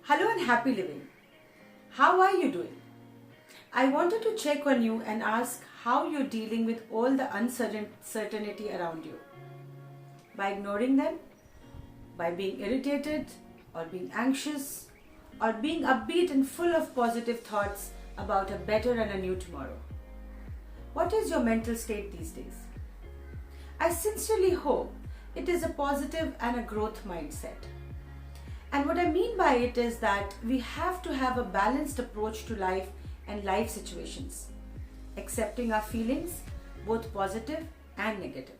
Hello and happy living. How are you doing? I wanted to check on you and ask how you're dealing with all the uncertainty around you. By ignoring them, by being irritated, or being anxious, or being upbeat and full of positive thoughts about a better and a new tomorrow. What is your mental state these days? I sincerely hope it is a positive and a growth mindset. And what I mean by it is that we have to have a balanced approach to life and life situations, accepting our feelings, both positive and negative.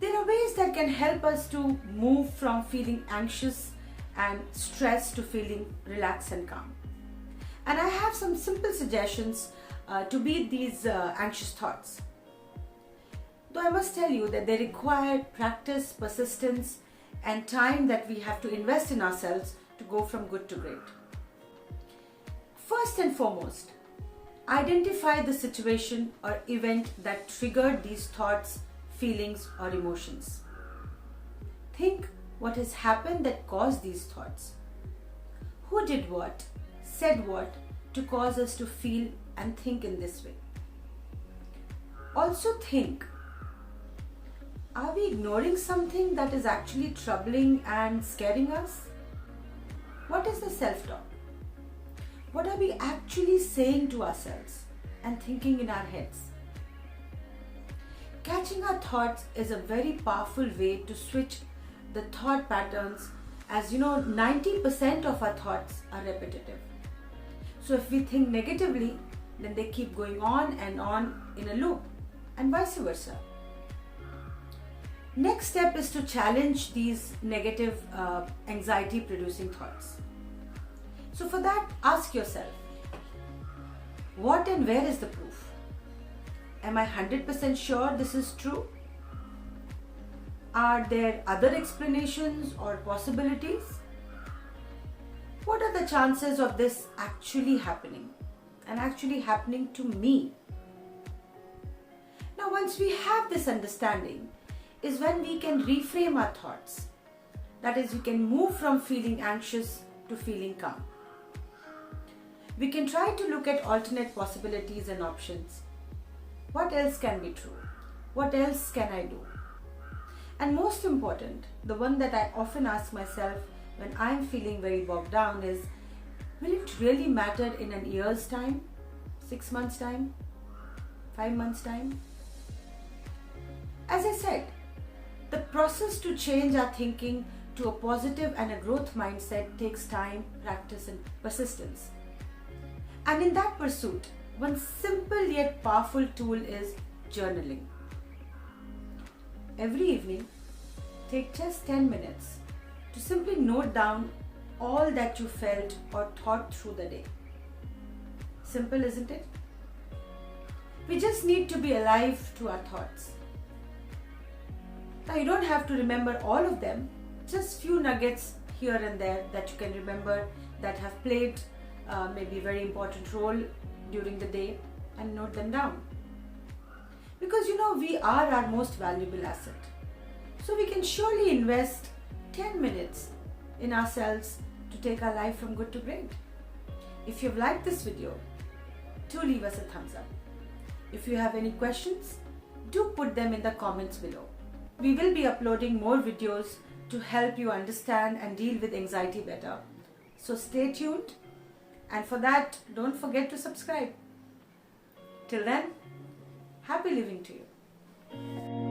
There are ways that can help us to move from feeling anxious and stressed to feeling relaxed and calm. And I have some simple suggestions to beat these anxious thoughts. Though I must tell you that they require practice, persistence, and time that we have to invest in ourselves to go from good to great. First and foremost, identify the situation or event that triggered these thoughts, feelings, or emotions. Think what has happened that caused these thoughts. Who did what, said what to cause us to feel and think in this way? Also think, are we ignoring something that is actually troubling and scaring us? What is the self-talk? What are we actually saying to ourselves and thinking in our heads? Catching our thoughts is a very powerful way to switch the thought patterns. As you know, 90% of our thoughts are repetitive. So if we think negatively, then they keep going on and on in a loop, and vice versa. Next step is to challenge these negative anxiety producing thoughts. So for that, ask yourself, what and where is the proof? Am I 100% sure this is true? Are there other explanations or possibilities? What are the chances of this actually happening and actually happening to me? Now, once we have this understanding, is when we can reframe our thoughts. That is, we can move from feeling anxious to feeling calm. We can try to look at alternate possibilities and options. What else can be true? What else can I do? And most important, the one that I often ask myself when I'm feeling very bogged down is, will it really matter in a year's time? 6 months' time? 5 months' time? As I said, the process to change our thinking to a positive and a growth mindset takes time, practice, and persistence. And in that pursuit, one simple yet powerful tool is journaling. Every evening, take just 10 minutes to simply note down all that you felt or thought through the day. Simple, isn't it? We just need to be alive to our thoughts. Now, you don't have to remember all of them, just few nuggets here and there that you can remember that have played maybe a very important role during the day, and note them down. Because we are our most valuable asset. So we can surely invest 10 minutes in ourselves to take our life from good to great. If you've liked this video, do leave us a thumbs up. If you have any questions, do put them in the comments below. We will be uploading more videos to help you understand and deal with anxiety better. So stay tuned, and for that, don't forget to subscribe. Till then, happy living to you.